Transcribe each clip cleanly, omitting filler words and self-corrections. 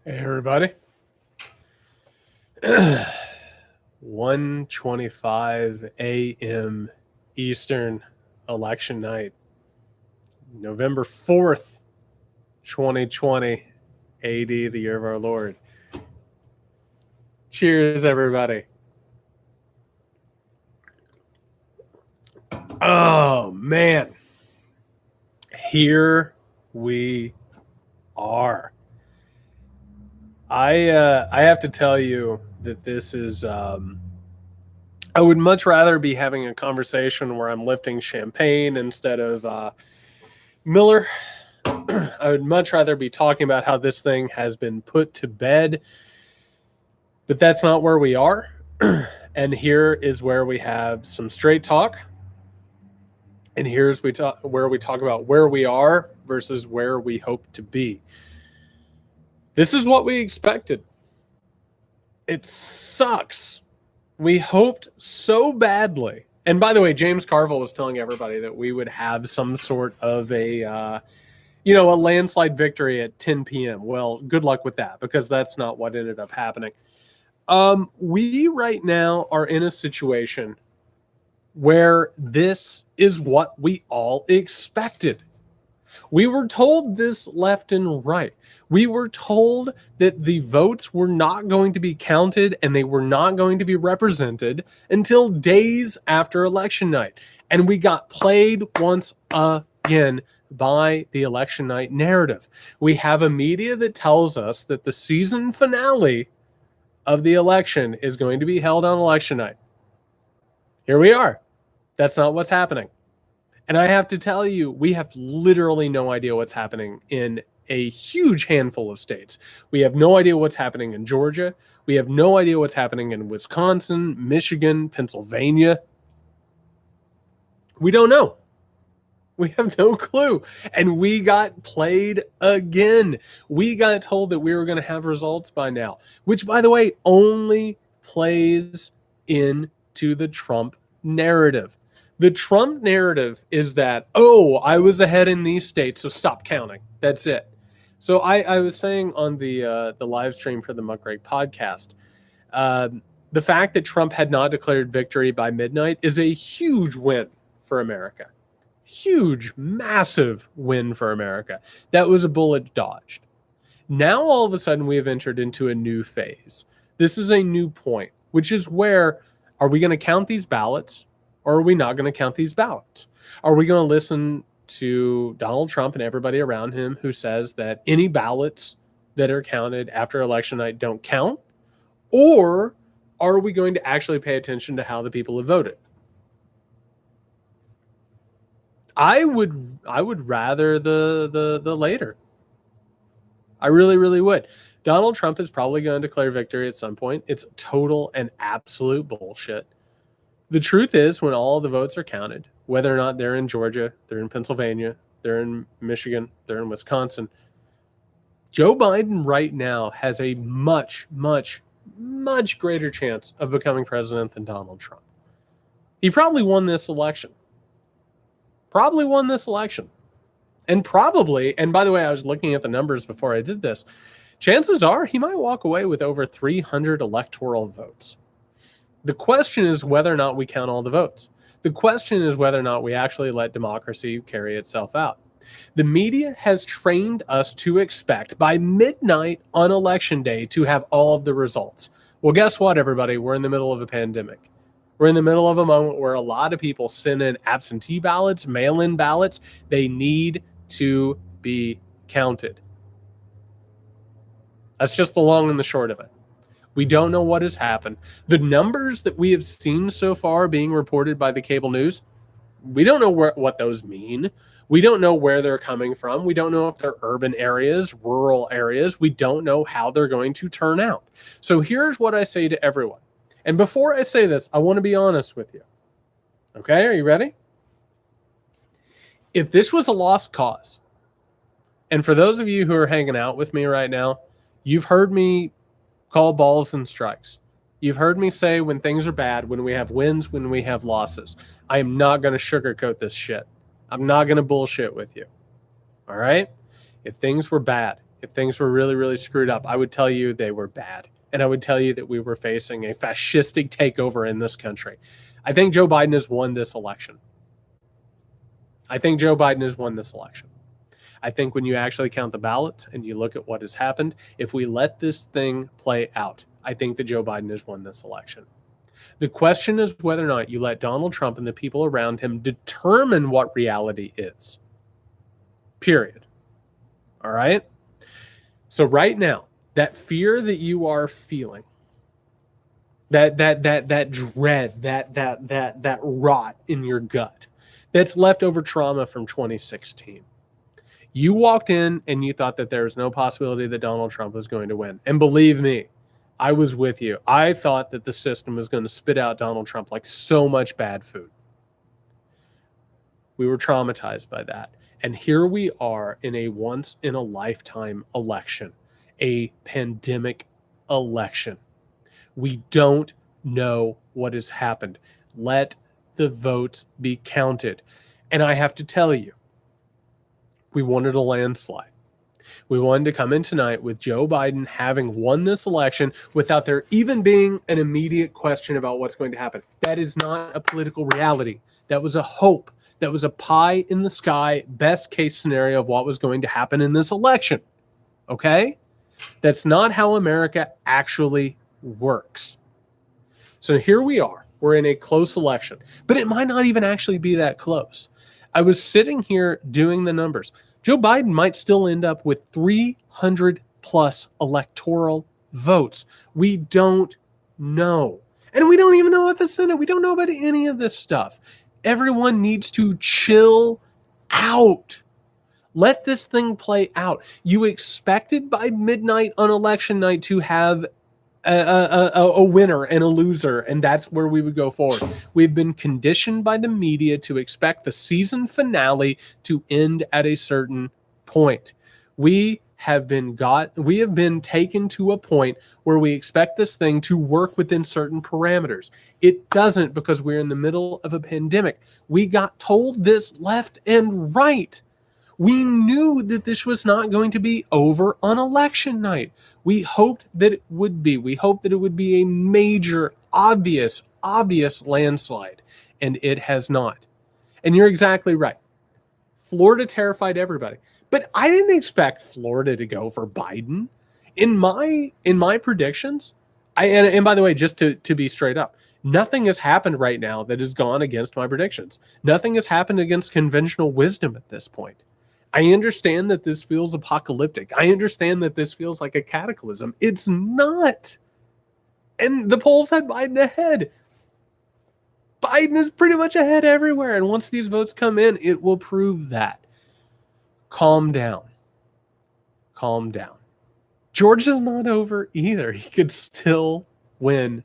Hey everybody. 1:25 a.m. Eastern election night, November 4th, 2020 AD, the year of our Lord. Cheers, everybody. Oh, man. Here we are. I have to tell you that this is I would much rather be having a conversation where I'm lifting champagne instead of Miller. I would much rather be talking about how this thing has been put to bed, but that's not where we are. And here is where we have some straight talk. And here's where we talk about where we are versus where we hope to be. This is what we expected. It sucks. We hoped so badly. And by the way, James Carville was telling everybody that we would have some sort of a landslide victory at 10 p.m. Well, good luck with that, because that's not what ended up happening. We right now are in a situation where this is what we all expected. We were told this left and right. We were told that the votes were not going to be counted and they were not going to be represented until days after election night. And we got played once again by the election night narrative. We have a media that tells us that the season finale of the election is going to be held on election night. Here we are. That's not what's happening. And I have to tell you, we have literally no idea what's happening in a huge handful of states. We have no idea what's happening in Georgia. We have no idea what's happening in Wisconsin, Michigan, Pennsylvania. We don't know. We have no clue. And we got played again. We got told that we were going to have results by now, which, by the way, only plays into the Trump narrative. The Trump narrative is that, I was ahead in these states, so stop counting. That's it. So I was saying on the live stream for the Muckrake podcast, the fact that Trump had not declared victory by midnight is a huge win for America. Huge, massive win for America. That was a bullet dodged. Now, all of a sudden, we have entered into a new phase. This is a new point, which is where, are we going to count these ballots? Or are we not going to count these ballots? Are we going to listen to Donald Trump and everybody around him who says that any ballots that are counted after election night don't count? Or are we going to actually pay attention to how the people have voted? I would rather the later. I really, really would. Donald Trump is probably going to declare victory at some point. It's total and absolute bullshit. The truth is, when all the votes are counted, whether or not they're in Georgia, they're in Pennsylvania, they're in Michigan, they're in Wisconsin, Joe Biden right now has a much, much, much greater chance of becoming president than Donald Trump. He probably won this election. And by the way, I was looking at the numbers before I did this, chances are he might walk away with over 300 electoral votes. The question is whether or not we count all the votes. The question is whether or not we actually let democracy carry itself out. The media has trained us to expect by midnight on election day to have all of the results. Well, guess what, everybody? We're in the middle of a pandemic. We're in the middle of a moment where a lot of people send in absentee ballots, mail-in ballots. They need to be counted. That's just the long and the short of it. We don't know what has happened. The numbers that we have seen so far being reported by the cable news, we don't know what those mean. We don't know where they're coming from. We don't know if they're urban areas, rural areas. We don't know how they're going to turn out. So here's what I say to everyone. And before I say this, I want to be honest with you. Okay, are you ready? If this was a lost cause, and for those of you who are hanging out with me right now, you've heard me call balls and strikes. You've heard me say when things are bad, when we have wins, when we have losses. I am not going to sugarcoat this shit. I'm not going to bullshit with you. All right? If things were bad, if things were really, really screwed up, I would tell you they were bad. And I would tell you that we were facing a fascistic takeover in this country. I think Joe Biden has won this election. I think Joe Biden has won this election. I think when you actually count the ballots and you look at what has happened, if we let this thing play out, I think that Joe Biden has won this election. The question is whether or not you let Donald Trump and the people around him determine what reality is. Period. All right? So right now, that fear that you are feeling, that dread, that rot in your gut, that's leftover trauma from 2016. You walked in and you thought that there was no possibility that Donald Trump was going to win. And believe me, I was with you. I thought that the system was going to spit out Donald Trump like so much bad food. We were traumatized by that. And here we are in a once-in-a-lifetime election, a pandemic election. We don't know what has happened. Let the votes be counted. And I have to tell you, we wanted a landslide. We wanted to come in tonight with Joe Biden having won this election without there even being an immediate question about what's going to happen. That is not a political reality. That was a hope. That was a pie in the sky, best case scenario of what was going to happen in this election. Okay? That's not how America actually works. So here we are. We're in a close election, but it might not even actually be that close. I was sitting here doing the numbers. Joe Biden might still end up with 300 plus electoral votes. We don't know. And we don't even know about the Senate. We don't know about any of this stuff. Everyone needs to chill out. Let this thing play out. You expected by midnight on election night to have a winner and a loser, and that's where we would go forward. We've been conditioned by the media to expect the season finale to end at a certain point. We have been taken to a point where we expect this thing to work within certain parameters. It doesn't, because we're in the middle of a pandemic. We got told this left and right. We knew that this was not going to be over on election night. We hoped that it would be. We hoped that it would be a major, obvious landslide, and it has not. And you're exactly right. Florida terrified everybody. But I didn't expect Florida to go for Biden. In my predictions, and by the way, just to be straight up, nothing has happened right now that has gone against my predictions. Nothing has happened against conventional wisdom at this point. I understand that this feels apocalyptic. I understand that this feels like a cataclysm. It's not. And the polls had Biden ahead. Biden is pretty much ahead everywhere. And once these votes come in, it will prove that. Calm down. Calm down. Georgia's not over either. He could still win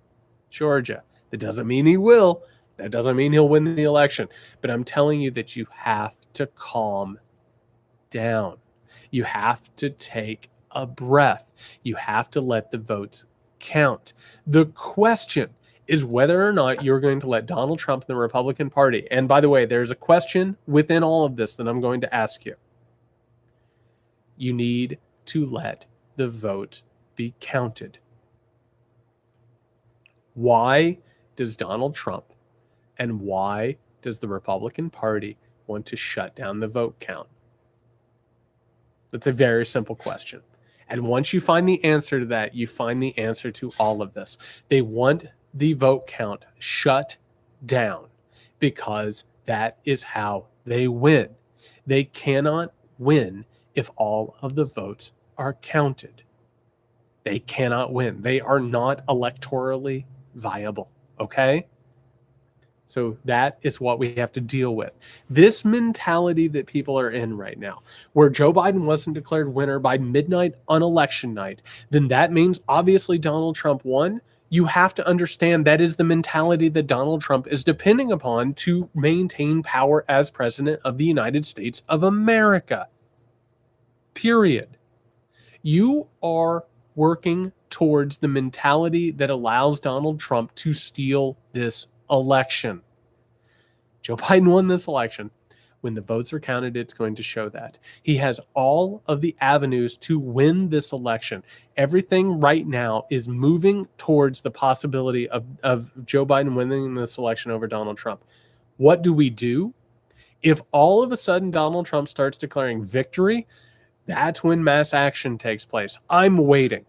Georgia. That doesn't mean he will. That doesn't mean he'll win the election. But I'm telling you that you have to calm down. You have to take a breath. You have to let the votes count. The question is whether or not you're going to let Donald Trump and the Republican Party, and by the way, there's a question within all of this that I'm going to ask you. You need to let the vote be counted. Why does Donald Trump and why does the Republican Party want to shut down the vote count? That's a very simple question. And once you find the answer to that, you find the answer to all of this. They want the vote count shut down because that is how they win. They cannot win if all of the votes are counted. They cannot win. They are not electorally viable, okay? So that is what we have to deal with. This mentality that people are in right now, where Joe Biden wasn't declared winner by midnight on election night, then that means obviously Donald Trump won. You have to understand that is the mentality that Donald Trump is depending upon to maintain power as president of the United States of America. Period. You are working towards the mentality that allows Donald Trump to steal this election. Joe Biden won this election, When the votes are counted, it's going to show that. He has all of the avenues to win this election. Everything right now is moving towards the possibility of Joe Biden winning this election over Donald Trump. What do we do? If all of a sudden Donald Trump starts declaring victory, that's when mass action takes place. I'm waiting.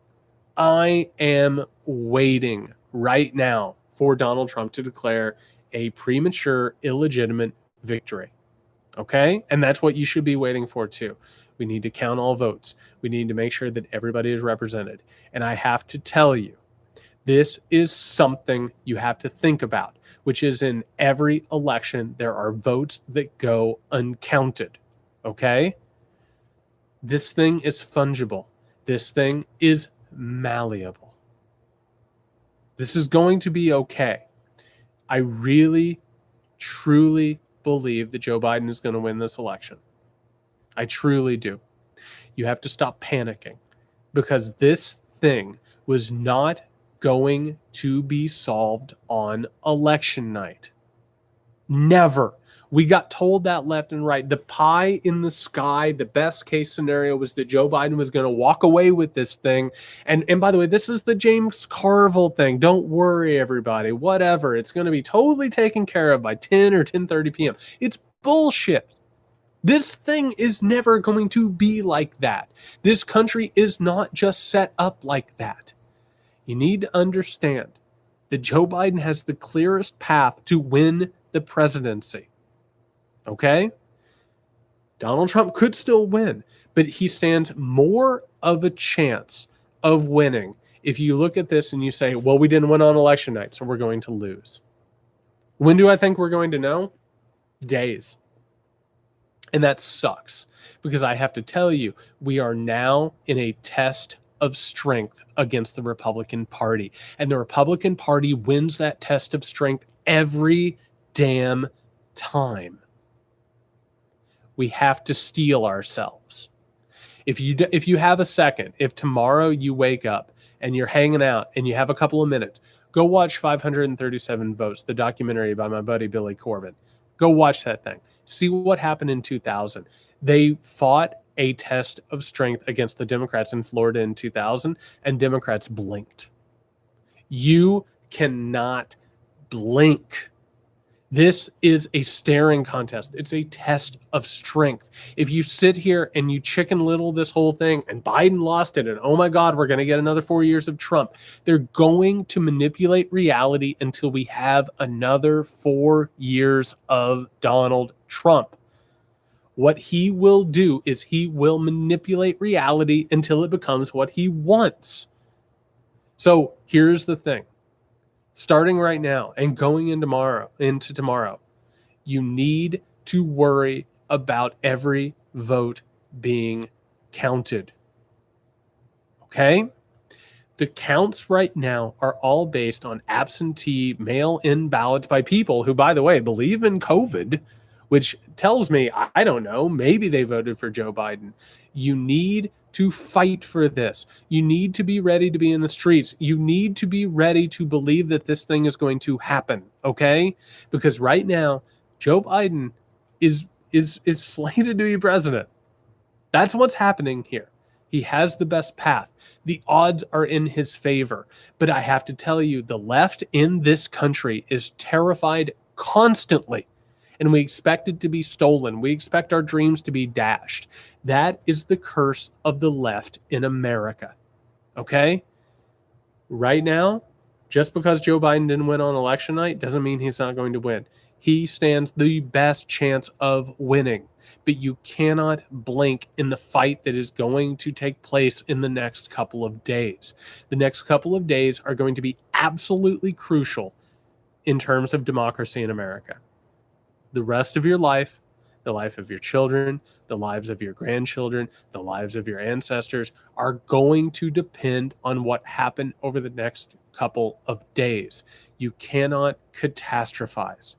I am waiting right now for Donald Trump to declare a premature, illegitimate victory. Okay? And that's what you should be waiting for too. We need to count all votes. We need to make sure that everybody is represented. And I have to tell you, this is something you have to think about, which is in every election, there are votes that go uncounted. Okay? This thing is fungible. This thing is malleable. This is going to be okay. I really, truly believe that Joe Biden is going to win this election. I truly do. You have to stop panicking because this thing was not going to be solved on election night. Never. We got told that left and right. The pie in the sky, the best case scenario was that Joe Biden was going to walk away with this thing. And by the way, this is the James Carville thing. Don't worry, everybody. Whatever. It's going to be totally taken care of by 10 or 10:30 p.m. It's bullshit. This thing is never going to be like that. This country is not just set up like that. You need to understand that Joe Biden has the clearest path to win the presidency. Okay? Donald Trump could still win, but he stands more of a chance of winning if you look at this and you say, well, we didn't win on election night, so we're going to lose. When do I think we're going to know? Days. And that sucks because I have to tell you, we are now in a test of strength against the Republican Party. And the Republican Party wins that test of strength every damn time. We have to steel ourselves. If you have a second, if tomorrow you wake up and you're hanging out and you have a couple of minutes, go watch 537 Votes, the documentary by my buddy Billy Corbin. Go watch that thing. See what happened in 2000. They fought a test of strength against the Democrats in Florida in 2000, and Democrats blinked. You cannot blink. This is a staring contest. It's a test of strength. If you sit here and you chicken little this whole thing and Biden lost it and oh my God, we're going to get another 4 years of Trump, they're going to manipulate reality until we have another 4 years of Donald Trump. What he will do is he will manipulate reality until it becomes what he wants. So here's the thing. Starting right now and going into tomorrow, you need to worry about every vote being counted. Okay? The counts right now are all based on absentee mail-in ballots by people who, by the way, believe in COVID, which tells me, I don't know, maybe they voted for Joe Biden. You need to fight for this. You need to be ready to be in the streets. You need to be ready to believe that this thing is going to happen, okay? Because right now, Joe Biden is slated to be president. That's what's happening here. He has the best path. The odds are in his favor. But I have to tell you, the left in this country is terrified constantly. And we expect it to be stolen. We expect our dreams to be dashed. That is the curse of the left in America. Okay? Right now, just because Joe Biden didn't win on election night doesn't mean he's not going to win. He stands the best chance of winning. But you cannot blink in the fight that is going to take place in the next couple of days. The next couple of days are going to be absolutely crucial in terms of democracy in America. The rest of your life, the life of your children, the lives of your grandchildren, the lives of your ancestors are going to depend on what happened over the next couple of days. You cannot catastrophize.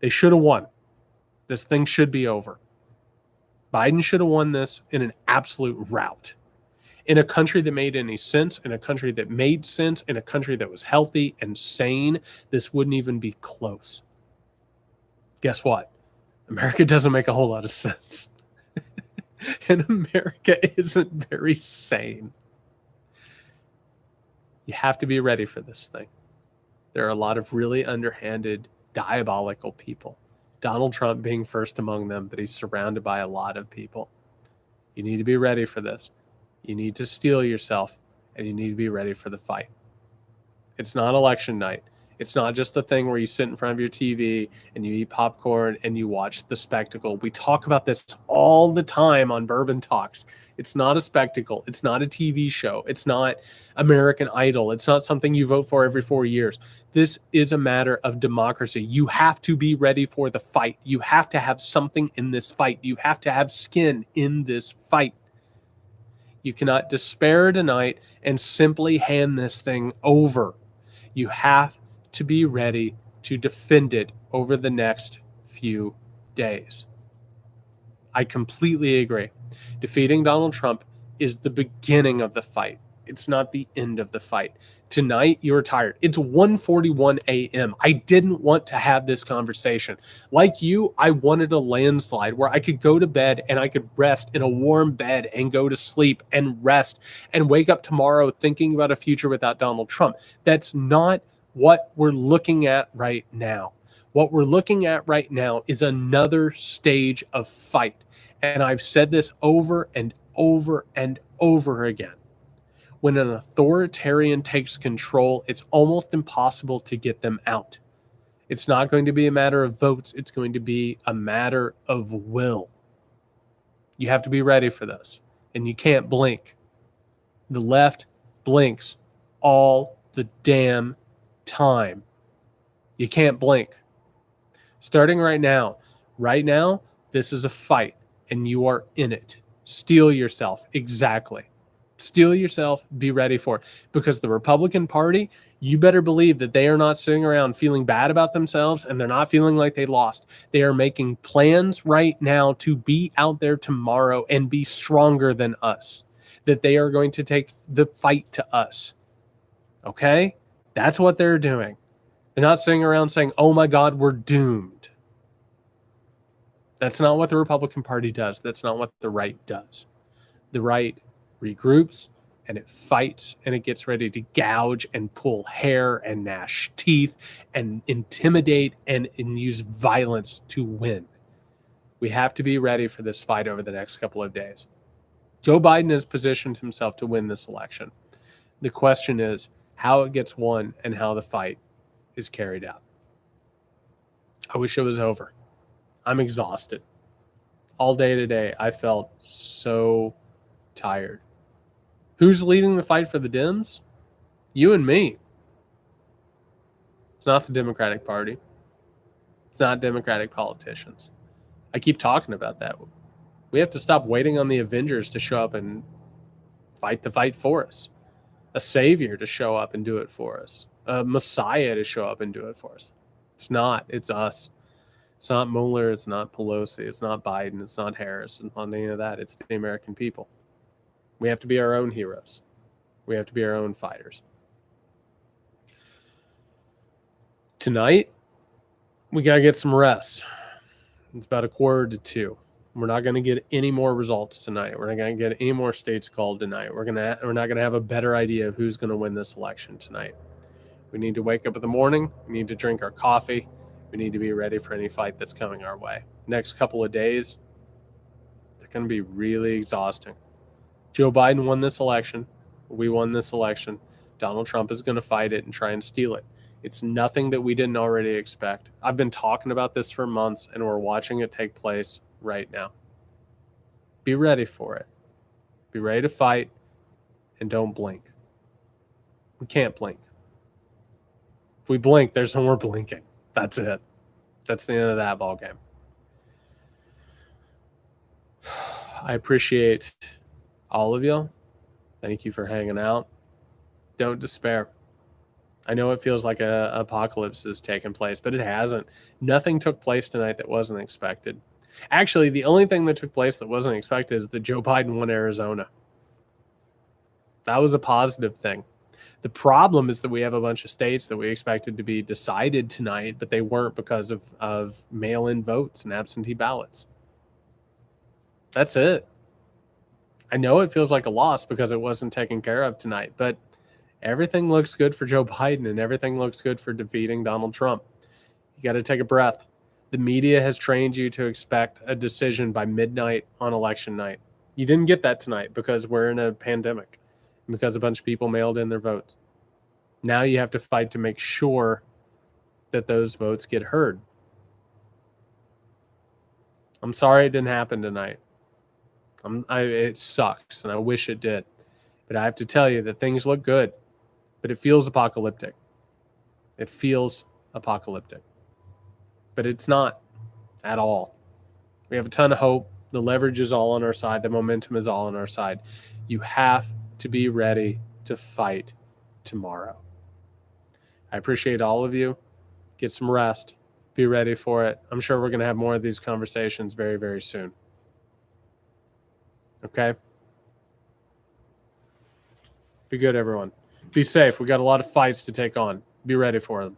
They should have won. This thing should be over. Biden should have won this in an absolute rout. In a country that made any sense, in a country that made sense, in a country that was healthy and sane, this wouldn't even be close. Guess what? America doesn't make a whole lot of sense. And America isn't very sane. You have to be ready for this thing. There are a lot of really underhanded, diabolical people. Donald Trump being first among them, but he's surrounded by a lot of people. You need to be ready for this. You need to steel yourself, and you need to be ready for the fight. It's not election night. It's not just a thing where you sit in front of your TV and you eat popcorn and you watch the spectacle. We talk about this all the time on Bourbon Talks. It's not a spectacle. It's not a TV show. It's not American Idol. It's not something you vote for every 4 years. This is a matter of democracy. You have to be ready for the fight. You have to have something in this fight. You have to have skin in this fight. You cannot despair tonight and simply hand this thing over. You have to be ready to defend it over the next few days. I completely agree. Defeating Donald Trump is the beginning of the fight. It's not the end of the fight. Tonight, you're tired. It's 1:41 a.m. I didn't want to have this conversation. Like you, I wanted a landslide where I could go to bed and I could rest in a warm bed and go to sleep and rest and wake up tomorrow thinking about a future without Donald Trump. That's not what we're looking at right now. What we're looking at right now is another stage of fight. And I've said this over and over and over again. When an authoritarian takes control, it's almost impossible to get them out. It's not going to be a matter of votes. It's going to be a matter of will. You have to be ready for this. And you can't blink. The left blinks all the damn time. You can't blink. Starting right now, this is a fight and you are in it. Steel yourself. Exactly. Steel yourself. Be ready for it. Because the Republican Party, you better believe that they are not sitting around feeling bad about themselves and they're not feeling like they lost. They are making plans right now to be out there tomorrow and be stronger than us. That they are going to take the fight to us. Okay? That's what they're doing. They're not sitting around saying, oh my God, we're doomed. That's not what the Republican Party does. That's not what the right does. The right regroups and it fights and it gets ready to gouge and pull hair and gnash teeth and intimidate and use violence to win. We have to be ready for this fight over the next couple of days. Joe Biden has positioned himself to win this election. The question is how it gets won and how the fight is carried out. I wish it was over. I'm exhausted. All day today, I felt so tired. Who's leading the fight for the Dems? You and me. It's not the Democratic Party. It's not Democratic politicians. I keep talking about that. We have to stop waiting on the Avengers to show up and fight the fight for us. A savior to show up and do it for us. A messiah to show up and do it for us. It's not. It's us. It's not Mueller. It's not Pelosi. It's not Biden. It's not Harris. It's not any of that. It's the American people. We have to be our own heroes. We have to be our own fighters. Tonight, we got to get some rest. It's about 1:45. We're not going to get any more results tonight. We're not going to get any more states called tonight. We're not going to have a better idea of who's going to win this election tonight. We need to wake up in the morning. We need to drink our coffee. We need to be ready for any fight that's coming our way. Next couple of days, they're going to be really exhausting. Joe Biden won this election. We won this election. Donald Trump is going to fight it and try and steal it. It's nothing that we didn't already expect. I've been talking about this for months, and we're watching it take place right now. Be ready for it. Be ready to fight, and don't blink. We can't blink. If we blink, there's no more blinking. That's it. That's the end of that ball game. I appreciate all of you. Thank you for hanging out. Don't despair. I know it feels like an apocalypse is taking place, but it hasn't. Nothing took place tonight that wasn't expected. Actually, the only thing that took place that wasn't expected is that Joe Biden won Arizona. That was a positive thing. The problem is that we have a bunch of states that we expected to be decided tonight, but they weren't because of mail-in votes and absentee ballots. That's it. I know it feels like a loss because it wasn't taken care of tonight, but everything looks good for Joe Biden and everything looks good for defeating Donald Trump. You got to take a breath. The media has trained you to expect a decision by midnight on election night. You didn't get that tonight because we're in a pandemic, because a bunch of people mailed in their votes. Now you have to fight to make sure that those votes get heard. I'm sorry it didn't happen tonight. It sucks, and I wish it did. But I have to tell you that things look good, but it feels apocalyptic. It feels apocalyptic. But it's not at all. We have a ton of hope. The leverage is all on our side. The momentum is all on our side. You have to be ready to fight tomorrow. I appreciate all of you. Get some rest. Be ready for it. I'm sure we're going to have more of these conversations very, very soon. Okay? Be good, everyone. Be safe. We got a lot of fights to take on. Be ready for them.